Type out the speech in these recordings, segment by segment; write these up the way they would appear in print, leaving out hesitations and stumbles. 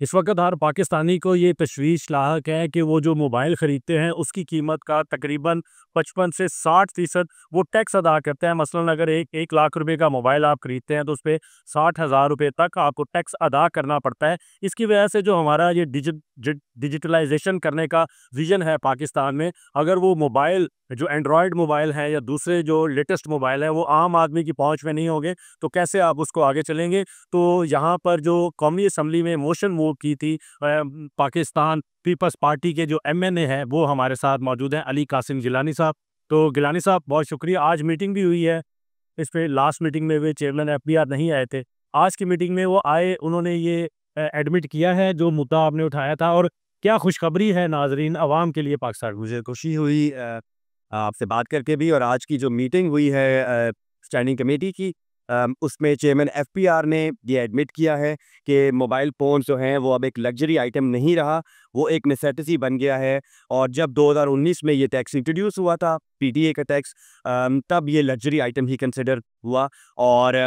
इस वक्त हर पाकिस्तानी को ये तशवीश लाहक है कि वो जो मोबाइल ख़रीदते हैं उसकी कीमत का तकरीबन 55 से 60% वो टैक्स अदा करते हैं। मसलन अगर एक लाख रुपए का मोबाइल आप ख़रीदते हैं तो उस पे 60,000 रुपये तक आपको टैक्स अदा करना पड़ता है। इसकी वजह से जो हमारा ये डिजिटलाइजेशन करने का विज़न है पाकिस्तान में, अगर वो मोबाइल जो एंड्रॉयड मोबाइल हैं या दूसरे जो लेटेस्ट मोबाइल हैं वो आम आदमी की पहुँच में नहीं होंगे, तो कैसे आप उसको आगे चलेंगे। तो यहाँ पर जो कौमी असम्बली में मोशन मूव की थी, पाकिस्तान पीपल्स पार्टी के जो एमएनए हैं वो हमारे साथ मौजूद हैं, अली कासिम गिलानी साहब। तो गिलानी साहब बहुत शुक्रिया, आज मीटिंग भी हुई है। इस पे लास्ट मीटिंग में वे चेयरमैन एफबीआर नहीं आए थे, आज की मीटिंग में वो आए, उन्होंने ये एडमिट किया है जो मुद्दा आपने उठाया था। और क्या खुशखबरी है नाजरीन अवाम के लिए पाकिस्तान। मुझे खुशी हुई आपसे बात करके भी, और आज की जो मीटिंग हुई है स्टैंडिंग कमेटी की, उसमें चेयरमैन एफपीआर ने ये एडमिट किया है कि मोबाइल फ़ोन जो हैं वो अब एक लग्जरी आइटम नहीं रहा, वो एक नेसेसिटी बन गया है। और जब 2019 में ये टैक्स इंट्रोड्यूस हुआ था, पीटीए का टैक्स, तब ये लग्जरी आइटम ही कंसिडर हुआ। और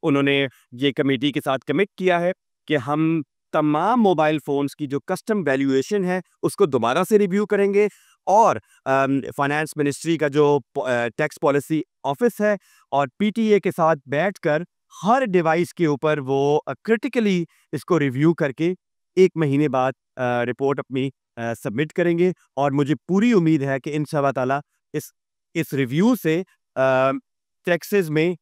उन्होंने ये कमेटी के साथ कमिट किया है कि हम तमाम मोबाइल फ़ोन्स की जो कस्टम वैल्यूएशन है उसको दोबारा से रिव्यू करेंगे, और फाइनेंस मिनिस्ट्री का जो टैक्स पॉलिसी ऑफिस है और पीटीए के साथ बैठकर हर डिवाइस के ऊपर वो क्रिटिकली इसको रिव्यू करके 1 महीने बाद रिपोर्ट अपनी सबमिट करेंगे। और मुझे पूरी उम्मीद है कि इंशाअल्लाह ताला इस रिव्यू से टैक्सेस में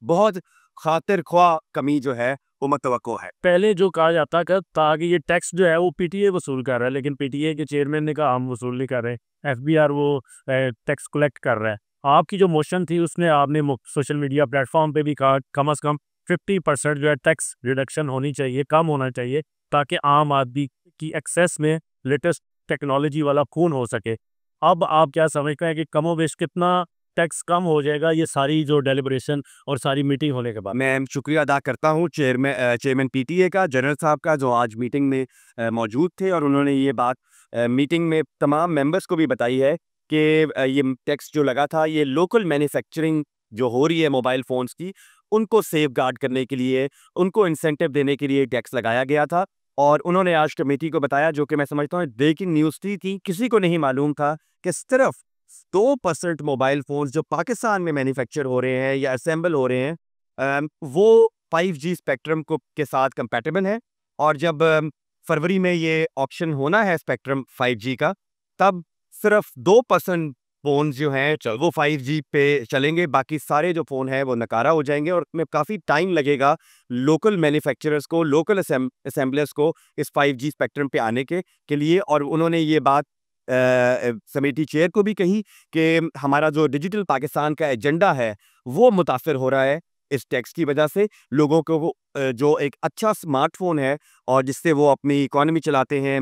बहुत खातिर ख्वाह कमी जो है वो मुतवक्को है। पहले जो कहा जाता था कि ये टैक्स जो है वो पीटीए वसूल कर रहा है, लेकिन पीटीए के चेयरमैन ने कहा हम वसूल नहीं कर रहे, एफबीआर वो टैक्स कलेक्ट कर रहा है। आपकी जो मोशन थी उसने आपने सोशल मीडिया प्लेटफॉर्म पे भी कहा कम से कम 50% जो है टैक्स रिडक्शन होनी चाहिए, कम होना चाहिए, ताकि आम आदमी की एक्सेस में लेटेस्ट टेक्नोलॉजी वाला फ़ोन हो सके। अब आप क्या समझते हैं कि कमोबेश कितना टैक्स कम हो जाएगा ये सारी जो डेलिब्रेशन और सारी मीटिंग होने के बाद। मैं शुक्रिया अदा करता हूँ चेयरमैन पीटीए का, जनरल साहब का, जो आज मीटिंग में मौजूद थे, और उन्होंने ये बात मीटिंग में तमाम मेंबर्स को भी बताई है कि ये टैक्स जो लगा था ये लोकल मैन्युफैक्चरिंग जो हो रही है मोबाइल फ़ोन्स की, उनको सेफ गार्ड करने के लिए, उनको इंसेंटिव देने के लिए टैक्स लगाया गया था। और उन्होंने आज कमेटी को बताया, जो कि मैं समझता हूँ ब्रेकिंग न्यूज़ थी, किसी को नहीं मालूम था कि सिर्फ 2% मोबाइल फ़ोन्स जो पाकिस्तान में मैन्युफैक्चर हो रहे हैं या असेंबल हो रहे हैं, वो 5G स्पेक्ट्रम को के साथ कंपैटिबल है। और जब फरवरी में ये ऑप्शन होना है स्पेक्ट्रम 5G का, तब सिर्फ 2% फ़ोन जो हैं वो 5G पे चलेंगे, बाकी सारे जो फ़ोन हैं वो नकारा हो जाएंगे। और उसमें काफ़ी टाइम लगेगा लोकल मैन्युफैक्चरर्स को, लोकल असेंबलर्स को इस 5G स्पेक्ट्रम पे आने के लिए। और उन्होंने ये बात कमेटी चेयर को भी कही कि हमारा जो डिजिटल पाकिस्तान का एजेंडा है वो मुतासर हो रहा है इस टैक्स की वजह से। लोगों को जो एक अच्छा स्मार्टफोन है और जिससे वो अपनी इकोनॉमी चलाते हैं,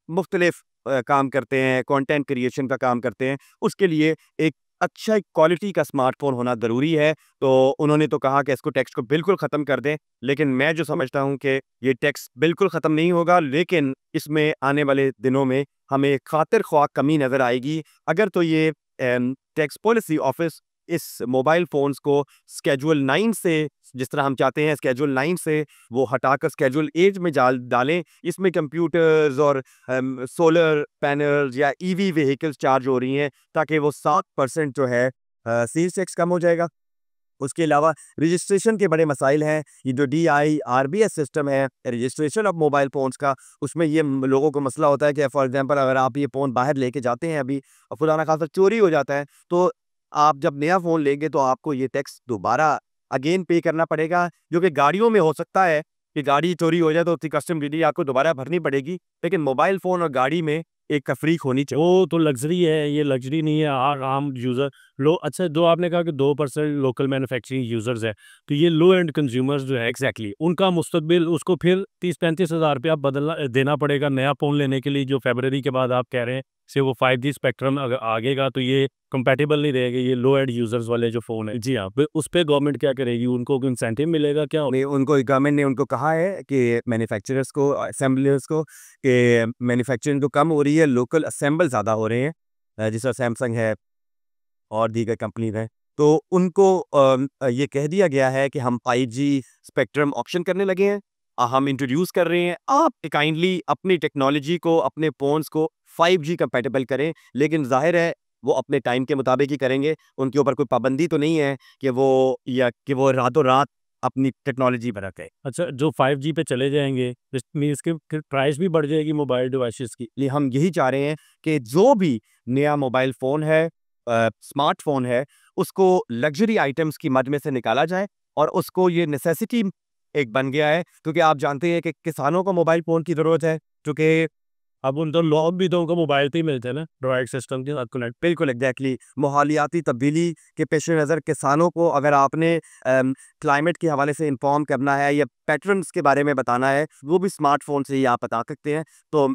मुख्तलिफ काम करते हैं, कंटेंट क्रिएशन का काम करते हैं, उसके लिए एक अच्छा क्वालिटी का स्मार्टफोन होना ज़रूरी है। तो उन्होंने तो कहा कि इसको टैक्स को बिल्कुल ख़त्म कर दें, लेकिन मैं जो समझता हूँ कि ये टैक्स बिल्कुल ख़त्म नहीं होगा, लेकिन इसमें आने वाले दिनों में हमें खातिर ख्वाह कमी नज़र आएगी। अगर तो ये टैक्स पॉलिसी ऑफिस इस मोबाइल फ़ोन्स को स्केड्यूल 9 से, जिस तरह हम चाहते हैं स्केड्यूल 9 से वो हटाकर स्केड्यूल 8 में डालें, इसमें कंप्यूटर्स और सोलर पैनल्स या ईवी व्हीकल्स चार्ज हो रही हैं, ताकि वो 7% जो है सेल्स टैक्स कम हो जाएगा। उसके अलावा रजिस्ट्रेशन के बड़े मसाइल हैं। ये जो DIRBS सिस्टम है रजिस्ट्रेशन ऑफ मोबाइल फ़ोन्स का, उसमें ये लोगों को मसला होता है कि फॉर एग्जांपल अगर आप ये फ़ोन बाहर लेके जाते हैं अभी और खुदा ना खास्ता चोरी हो जाता है, तो आप जब नया फ़ोन लेंगे तो आपको ये टैक्स दोबारा अगेन पे करना पड़ेगा, जो कि गाड़ियों में हो सकता है कि गाड़ी चोरी हो जाए तो उसकी कस्टम ड्यूटी आपको दोबारा भरनी पड़ेगी, लेकिन मोबाइल फ़ोन और गाड़ी में एक तफरीक होनी चाहिए। वो तो लग्जरी है, ये लग्जरी नहीं है। आम यूज़र लो, अच्छा जो आपने कहा कि 2% लोकल मैन्युफैक्चरिंग यूज़र्स है, तो ये लो एंड कंज्यूमर्स जो है एग्जैक्टली उनका मुस्तकबिल, उसको फिर 30-35 हज़ार रुपया बदलना देना पड़ेगा नया फ़ोन लेने के लिए, जो फरवरी के बाद आप कह रहे हैं से वो 5G स्पेक्ट्रम अगर आगेगा तो ये कंपैटिबल नहीं रहेगा ये लो एंड यूज़र्स वाले जो फ़ोन है। जी हाँ, फिर उस पे गवर्नमेंट क्या करेगी, उनको कोई इंसेंटिव मिलेगा क्या? नहीं, उनको गवर्नमेंट ने उनको कहा है कि मैन्युफैक्चरर्स को, असेंबलर्स को, कि मैन्युफैक्चरिंग तो कम हो रही है, लोकल असेंबल ज़्यादा हो रहे हैं, जिस तरह सैमसंग है और दीगर कंपनीज हैं। तो उनको ये कह दिया गया है कि हम 5G स्पेक्ट्रम ऑप्शन करने लगे हैं, हम इंट्रोड्यूस कर रहे हैं, आप काइंडली अपनी टेक्नोलॉजी को, अपने फ़ोन्स को 5G कंपैटिबल करें, लेकिन ज़ाहिर है वो अपने टाइम के मुताबिक ही करेंगे। उनके ऊपर कोई पाबंदी तो नहीं है कि वो रातों-रात अपनी टेक्नोलॉजी पर रखें। अच्छा, जो 5G पे चले जाएँगे, इस मीन्स कि फिर प्राइस भी बढ़ जाएगी मोबाइल डिवाइसेज़ की। लिए हम यही चाह रहे हैं कि जो भी नया मोबाइल फ़ोन है, स्मार्टफ़ोन है, उसको लग्ज़री आइटम्स की मद में से निकाला जाए और उसको ये नेसेसिटी एक बन गया है, क्योंकि आप जानते हैं कि किसानों को मोबाइल फ़ोन की ज़रूरत है, क्योंकि अब उन तो लोन भी तो उनको मोबाइल पे ही मिलते हैं ना, एंड्रॉइड सिस्टम के साथ कनेक्ट। बिल्कुल एग्जैक्टली माहौलियाती तब्दीली के पेश नज़र किसानों को अगर आपने क्लाइमेट के हवाले से इन्फॉर्म करना है या पैटर्न्स के बारे में बताना है, वो भी स्मार्टफोन से ही आप बता सकते हैं। तो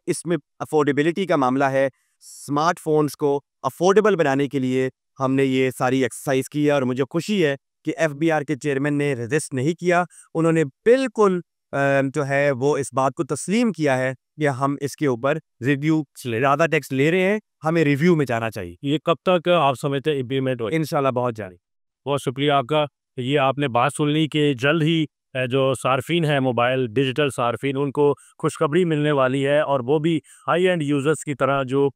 इसमें अफोर्डेबिलिटी का मामला है। स्मार्टफोन्स को अफोर्डेबल बनाने के लिए हमने ये सारी एक्सरसाइज की है और मुझे खुशी है कि FBR के चेयरमैन ने रेजिस्ट नहीं किया। उन्होंने बिल्कुल जो है वो इस बात को तस्लीम किया है कि हम इसके ऊपर रिव्यू ज़्यादा टैक्स ले रहे हैं, हमें रिव्यू में जाना चाहिए। ये कब तक आप समझते हैं इम्प्लीमेंट होए? इंशाल्लाह बहुत जल्द। बहुत शुक्रिया आपका। ये आपने बात सुन ली कि जल्द ही जो सार्फिन है मोबाइल डिजिटल सार्फिन उनको खुशखबरी मिलने वाली है और वो भी हाई एंड यूज़र्स की तरह जो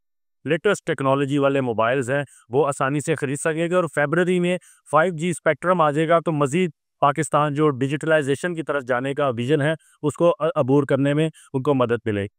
लेटेस्ट टेक्नोलॉजी वाले मोबाइल्स हैं वो आसानी से ख़रीद सकेंगे और फ़रवरी में 5G स्पेक्ट्रम आ जाएगा तो मज़ीद पाकिस्तान जो डिजिटलाइजेशन की तरफ जाने का विज़न है उसको अबूर करने में उनको मदद मिलेगी।